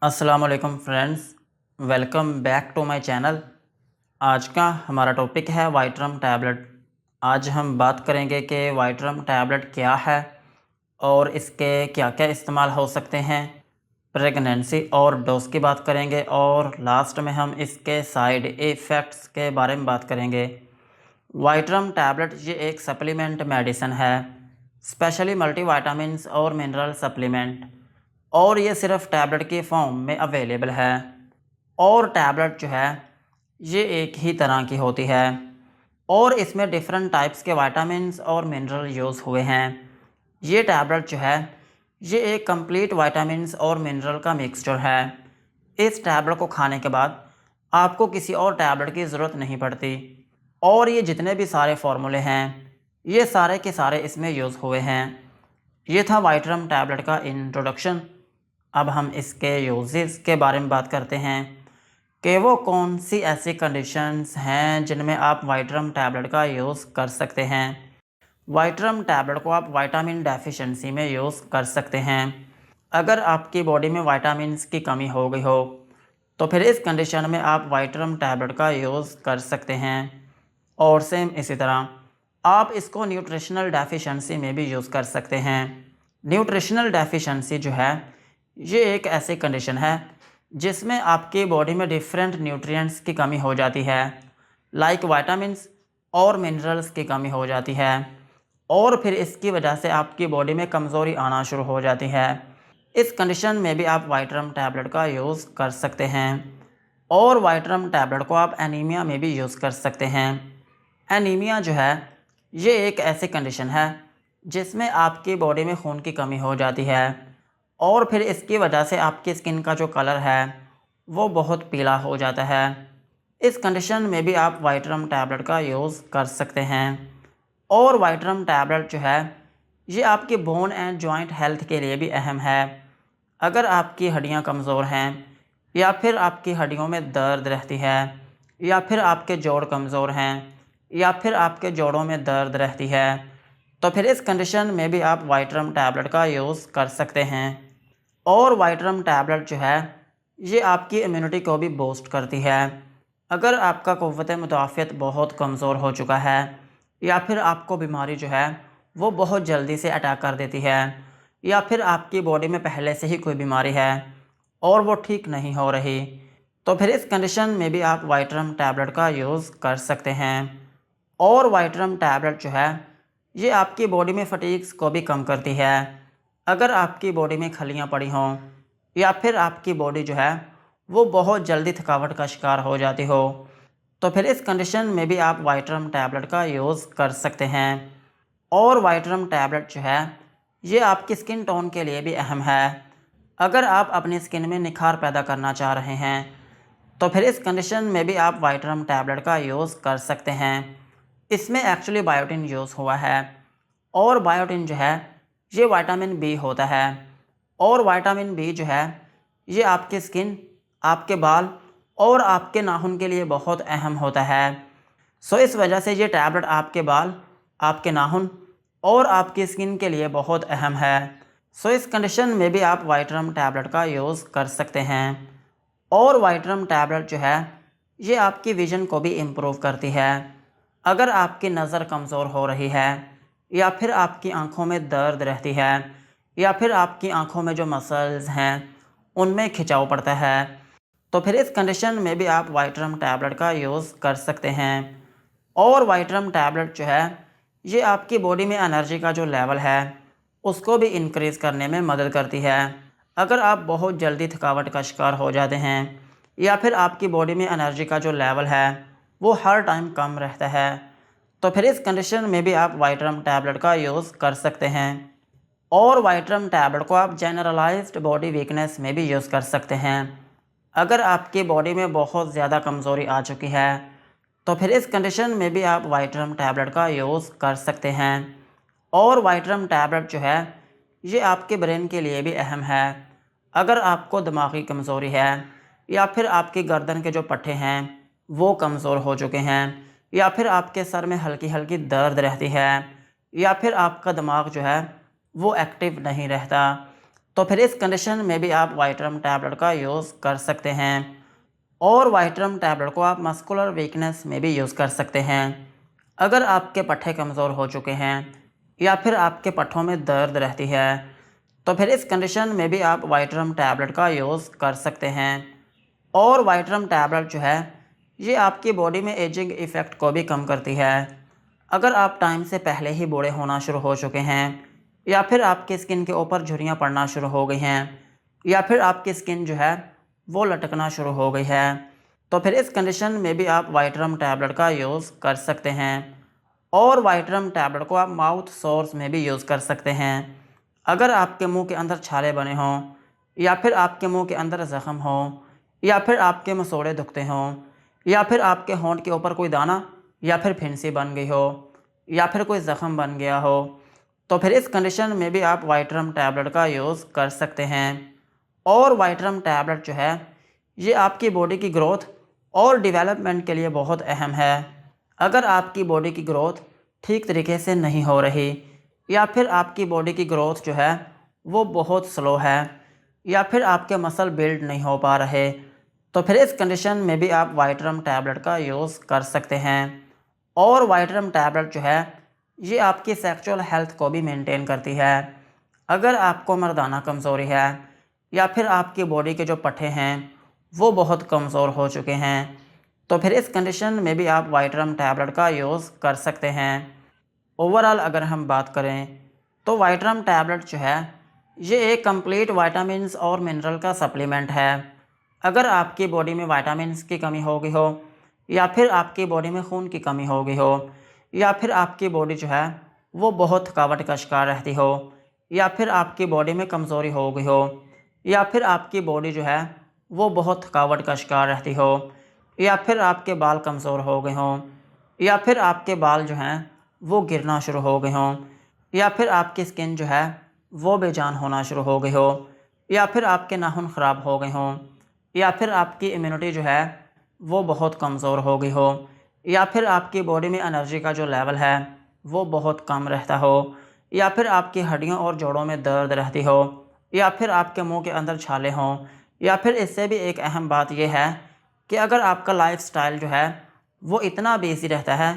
अस्सलाम वालेकुम friends, welcome back to my channel. आज का हमारा टॉपिक है वाइटरम टैबलेट। आज हम बात करेंगे कि वाइटरम टैबलेट क्या है और इसके क्या क्या इस्तेमाल हो सकते हैं। प्रेगनेंसी और डोज की बात करेंगे और लास्ट में हम इसके साइड इफ़ेक्ट्स के बारे में बात करेंगे। वाइटरम टैबलेट ये एक सप्लीमेंट मेडिसिन है, स्पेशली मल्टीविटामिन्स और मिनरल सप्लीमेंट, और ये सिर्फ टैबलेट की फॉर्म में अवेलेबल है। और टैबलेट जो है ये एक ही तरह की होती है और इसमें डिफरेंट टाइप्स के विटामिन्स और मिनरल यूज़ हुए हैं। ये टैबलेट जो है ये एक कंप्लीट विटामिन्स और मिनरल का मिक्सचर है। इस टैबलेट को खाने के बाद आपको किसी और टैबलेट की ज़रूरत नहीं पड़ती और ये जितने भी सारे फार्मूले हैं ये सारे के सारे इसमें यूज़ हुए हैं। ये था वाइटरम टैबलेट का इंट्रोडक्शन। अब हम इसके यूजेस के बारे में बात करते हैं कि वो कौन सी ऐसी कंडीशंस हैं जिनमें आप वाइटरम टैबलेट का यूज़ कर सकते हैं। वाइटरम टैबलेट को आप विटामिन डेफिशिएंसी में यूज़ कर सकते हैं। अगर आपकी बॉडी में विटामिन्स की कमी हो गई हो तो फिर इस कंडीशन में आप वाइटरम टैबलेट का यूज़ कर सकते हैं। और सेम इसी तरह आप इसको न्यूट्रिशनल डेफिशिएंसी में भी यूज़ कर सकते हैं। न्यूट्रिशनल डेफिशिएंसी जो है ये एक ऐसी कंडीशन है जिसमें आपकी बॉडी में डिफरेंट न्यूट्रिएंट्स की कमी हो जाती है, लाइक विटामिन्स और मिनरल्स की कमी हो जाती है और फिर इसकी वजह से आपकी बॉडी में कमज़ोरी आना शुरू हो जाती है। इस कंडीशन में भी आप वाइटरम टैबलेट का यूज़ कर सकते हैं और वाइटरम टैबलेट को आप एनीमिया में भी यूज़ कर सकते हैं। एनीमिया जो है ये एक ऐसी कंडीशन है जिसमें आपकी बॉडी में खून की कमी हो जाती है और फिर इसकी वजह से आपकी स्किन का जो कलर है वो बहुत पीला हो जाता है। इस कंडीशन में भी आप वाइटरम टैबलेट का यूज़ कर सकते हैं। और वाइटरम टैबलेट जो है ये आपकी बोन एंड जॉइंट हेल्थ के लिए भी अहम है। अगर आपकी हड्डियां कमज़ोर हैं या फिर आपकी हड्डियों में दर्द रहती है या फिर आपके जोड़ कमज़ोर हैं या फिर आपके जोड़ों में दर्द रहती है तो फिर इस कंडीशन में भी आप वाइटरम टैबलेट का यूज़ कर सकते हैं। और वाइटरम टैबलेट जो है ये आपकी इम्यूनिटी को भी बूस्ट करती है। अगर आपका क़ुव्वत मुदाफ़ियत बहुत कमज़ोर हो चुका है या फिर आपको बीमारी जो है वो बहुत जल्दी से अटैक कर देती है या फिर आपकी बॉडी में पहले से ही कोई बीमारी है और वो ठीक नहीं हो रही तो फिर इस कंडीशन में भी आप वाइटरम टैबलेट का यूज़ कर सकते हैं। और वाइटरम टैबलेट जो है ये आपकी बॉडी में फटीग्स को भी कम करती है। अगर आपकी बॉडी में खलियां पड़ी हों या फिर आपकी बॉडी जो है वो बहुत जल्दी थकावट का शिकार हो जाती हो तो फिर इस कंडीशन में भी आप वाइटरम टैबलेट का यूज़ कर सकते हैं। और वाइटरम टैबलेट जो है ये आपकी स्किन टोन के लिए भी अहम है। अगर आप अपनी स्किन में निखार पैदा करना चाह रहे हैं तो फिर इस कंडीशन में भी आप वाइटरम टैबलेट का यूज़ कर सकते हैं। इसमें एक्चुअली बायोटिन यूज़ हुआ है और बायोटिन जो है ये विटामिन बी होता है और विटामिन बी जो है ये आपकी स्किन, आपके बाल और आपके नाखून के लिए बहुत अहम होता है। सो इस वजह से ये टैबलेट आपके बाल, आपके नाखून और आपकी स्किन के लिए बहुत अहम है। सो इस कंडीशन में भी आप वाइटरम टैबलेट का यूज़ कर सकते हैं। और वाइटरम टैबलेट जो है ये आपकी विज़न को भी इम्प्रूव करती है। अगर आपकी नज़र कमज़ोर हो रही है या फिर आपकी आंखों में दर्द रहती है या फिर आपकी आंखों में जो मसल्स हैं उनमें खिंचाव पड़ता है तो फिर इस कंडीशन में भी आप वाइटरम टैबलेट का यूज़ कर सकते हैं। और वाइटरम टैबलेट जो है ये आपकी बॉडी में एनर्जी का जो लेवल है उसको भी इंक्रीज़ करने में मदद करती है। अगर आप बहुत जल्दी थकावट का शिकार हो जाते हैं या फिर आपकी बॉडी में एनर्जी का जो लेवल है वो हर टाइम कम रहता है तो फिर इस कंडीशन में भी आप वाइटरम टैबलेट का यूज़ कर सकते हैं। और वाइटरम टैबलेट को आप जनरलाइज्ड बॉडी वीकनेस में भी यूज़ कर सकते हैं। अगर आपकी बॉडी में बहुत ज़्यादा कमज़ोरी आ चुकी है तो फिर इस कंडीशन में भी आप वाइटरम टैबलेट का यूज़ कर सकते हैं। और वाइटरम टैबलेट जो है ये आपके ब्रेन के लिए भी अहम है। अगर आपको दिमागी कमज़ोरी है या फिर आपकी गर्दन के जो पट्टे हैं वो कमज़ोर हो चुके हैं या फिर आपके सर में हल्की हल्की दर्द रहती है या फिर आपका दिमाग जो है वो एक्टिव नहीं रहता तो फिर इस कंडीशन में भी आप वाइटरम टैबलेट का यूज़ कर सकते हैं। और वाइटरम टैबलेट को आप मस्कुलर वीकनेस में भी यूज़ कर सकते हैं। अगर आपके पट्टे कमज़ोर हो चुके हैं या फिर आपके पट्टों में दर्द रहती है, तो फिर इस कंडीशन में भी आप वाइटरम टैबलेट का यूज़ कर सकते हैं। और वाइटरम टैबलेट जो है ये आपकी बॉडी में एजिंग इफ़ेक्ट को भी कम करती है। अगर आप टाइम से पहले ही बूढ़े होना शुरू हो चुके हैं या फिर आपकी स्किन के ऊपर झुर्रियाँ पड़ना शुरू हो गई हैं या फिर आपकी स्किन जो है वो लटकना शुरू हो गई है, तो फिर इस कंडीशन में भी आप वाइटरम टैबलेट का यूज़ कर सकते हैं। और वाइटरम टैबलेट को आप माउथ सोर्स में भी यूज़ कर सकते हैं। अगर आपके मुंह के अंदर छाले बने हों या फिर आपके मुंह के अंदर ज़ख़म हो या फिर आपके मसोड़े दुखते हों या फिर आपके होंठ के ऊपर कोई दाना या फिर फिंसी बन गई हो या फिर कोई ज़ख़म बन गया हो, तो फिर इस कंडीशन में भी आप वाइटरम टैबलेट का यूज़ कर सकते हैं। और वाइटरम टैबलेट जो है ये आपकी बॉडी की ग्रोथ और डेवलपमेंट के लिए बहुत अहम है। अगर आपकी बॉडी की ग्रोथ ठीक तरीके से नहीं हो रही या फिर आपकी बॉडी की ग्रोथ जो है वो बहुत स्लो है या फिर आपके मसल बिल्ड नहीं हो पा रहे, तो फिर इस कंडीशन में भी आप वाइटरम टैबलेट का यूज़ कर सकते हैं। और वाइटरम टैबलेट जो है ये आपकी सेक्सुअल हेल्थ को भी मेंटेन करती है। अगर आपको मर्दाना कमज़ोरी है या फिर आपकी बॉडी के जो पट्टे हैं वो बहुत कमज़ोर हो चुके हैं, तो फिर इस कंडीशन में भी आप वाइटरम टैबलेट का यूज़ कर सकते हैं। ओवरऑल अगर हम बात करें तो वाइटरम टैबलेट जो है ये एक कंप्लीट विटामिन्स और मिनरल का सप्लीमेंट है। अगर आपकी बॉडी में विटामिन्स की कमी हो गई हो या फिर आपकी बॉडी में खून की कमी हो गई हो या फिर आपकी बॉडी जो है वो बहुत थकावट का शिकार रहती हो या फिर आपकी बॉडी में कमज़ोरी हो गई हो या फिर आपकी बॉडी जो है वो बहुत थकावट का शिकार रहती हो या फिर आपके बाल कमज़ोर हो गए हों या फिर आपके बाल जो हैं वो गिरना शुरू हो गए हों या फिर आपकी स्किन जो है वो बेजान होना शुरू हो गई हो या फिर आपके नाखून ख़राब हो गए हों या फिर आपकी इम्यूनिटी जो है वो बहुत कमज़ोर हो गई हो या फिर आपकी बॉडी में एनर्जी का जो लेवल है वो बहुत कम रहता हो या फिर आपकी हड्डियों और जोड़ों में दर्द रहती हो या फिर आपके मुंह के अंदर छाले हों, या फिर इससे भी एक अहम बात यह है कि अगर आपका लाइफस्टाइल जो है वो इतना बिजी रहता है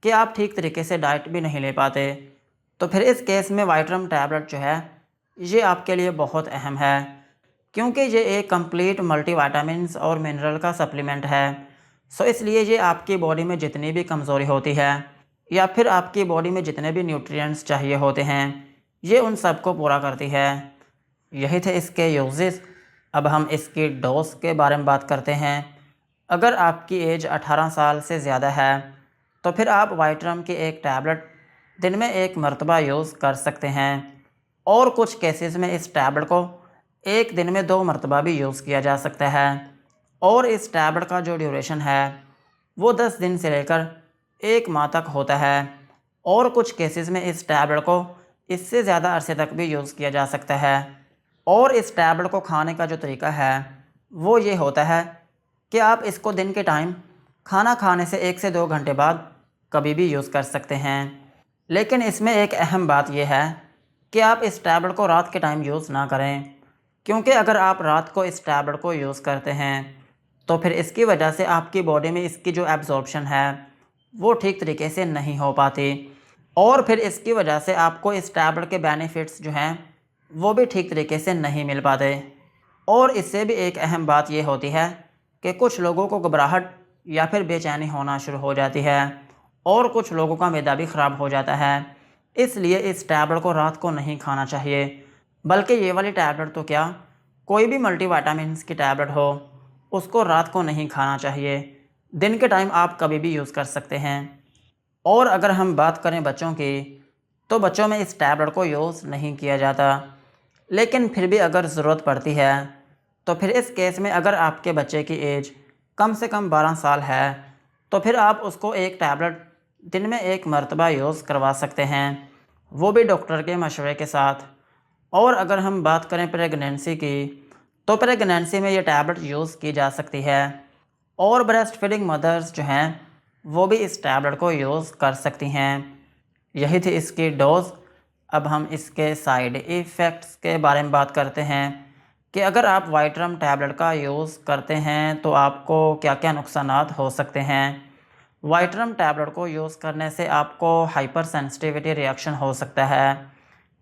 कि आप ठीक तरीके से डाइट भी नहीं ले पाते, तो फिर इस केस में वाइटरम टैबलेट जो है ये आपके लिए बहुत अहम है, क्योंकि ये एक कंप्लीट मल्टीविटामिन्स और मिनरल का सप्लीमेंट है। सो इसलिए ये आपकी बॉडी में जितनी भी कमज़ोरी होती है या फिर आपकी बॉडी में जितने भी न्यूट्रिएंट्स चाहिए होते हैं ये उन सबको पूरा करती है। यही थे इसके यूजेस। अब हम इसकी डोज के बारे में बात करते हैं। अगर आपकी एज 18 साल से ज़्यादा है तो फिर आप वाइटरम की एक टैबलेट दिन में एक मरतबा यूज़ कर सकते हैं, और कुछ केसेस में इस टैबलेट को एक दिन में 2 मरतबा भी यूज़ किया जा सकता है। और इस टैबलेट का जो ड्यूरेशन है वो 10 दिन से लेकर 1 माह तक होता है, और कुछ केसेस में इस टैबलेट को इससे ज़्यादा अरसे तक भी यूज़ किया जा सकता है। और इस टैबलेट को खाने का जो तरीका है वो ये होता है कि आप इसको दिन के टाइम खाना खाने से 1 से 2 घंटे बाद कभी भी यूज़ कर सकते हैं। लेकिन इसमें एक अहम बात यह है कि आप इस टैबलेट को रात के टाइम यूज़ ना करें, क्योंकि अगर आप रात को इस टैबलेट को यूज़ करते हैं तो फिर इसकी वजह से आपकी बॉडी में इसकी जो एब्जॉर्प्शन है वो ठीक तरीके से नहीं हो पाती, और फिर इसकी वजह से आपको इस टैबलेट के बेनिफिट्स जो हैं वो भी ठीक तरीके से नहीं मिल पाते। और इससे भी एक अहम बात ये होती है कि कुछ लोगों को घबराहट या फिर बेचैनी होना शुरू हो जाती है, और कुछ लोगों का मैदा भी ख़राब हो जाता है। इसलिए इस टैबलेट को रात को नहीं खाना चाहिए, बल्कि ये वाली टैबलेट तो क्या, कोई भी मल्टीविटामिन्स की टैबलेट हो उसको रात को नहीं खाना चाहिए। दिन के टाइम आप कभी भी यूज़ कर सकते हैं। और अगर हम बात करें बच्चों की, तो बच्चों में इस टैबलेट को यूज़ नहीं किया जाता, लेकिन फिर भी अगर ज़रूरत पड़ती है तो फिर इस केस में अगर आपके बच्चे की एज कम से कम 12 साल है तो फिर आप उसको एक टैबलेट दिन में 1 मरतबा यूज़ करवा सकते हैं, वो भी डॉक्टर के मशवरे के साथ। और अगर हम बात करें प्रेगनेंसी की, तो प्रेगनेंसी में ये टैबलेट यूज़ की जा सकती है, और ब्रेस्ट फीडिंग मदर्स जो हैं वो भी इस टैबलेट को यूज़ कर सकती हैं। यही थी इसकी डोज़। अब हम इसके साइड इफ़ेक्ट्स के बारे में बात करते हैं कि अगर आप वाइटरम टैबलेट का यूज़ करते हैं तो आपको क्या क्या नुकसानात हो सकते हैं। वाइटरम टैबलेट को यूज़ करने से आपको हाइपर सेंसिटिविटी रिएक्शन हो सकता है,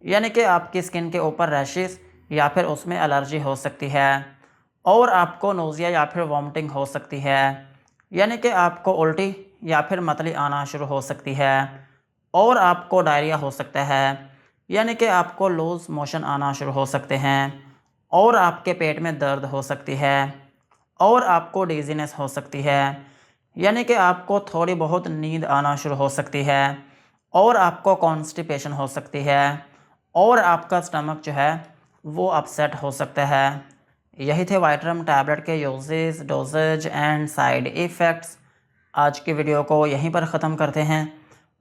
यानी कि आपकी स्किन के ऊपर रैशेस या फिर उसमें एलर्जी हो सकती है और आपको नोज़िया या फिर वॉमिटिंग हो सकती है, यानी कि आपको उल्टी या फिर मतली आना शुरू हो सकती है और आपको डायरिया हो सकता है, यानी कि आपको लूज़ मोशन आना शुरू हो सकते हैं और आपके पेट में दर्द हो सकती है और आपको डिज़ीनेस हो सकती है, यानी कि आपको थोड़ी बहुत नींद आना शुरू हो सकती है और आपको कॉन्स्टिपेशन हो सकती है और आपका स्टमक जो है वो अपसेट हो सकता है। यही थे वाइटरम टैबलेट के uses, doses and side effects. आज की वीडियो को यहीं पर ख़त्म करते हैं।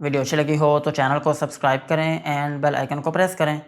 वीडियो अच्छी लगी हो तो चैनल को सब्सक्राइब करें एंड बेल आइकन को प्रेस करें।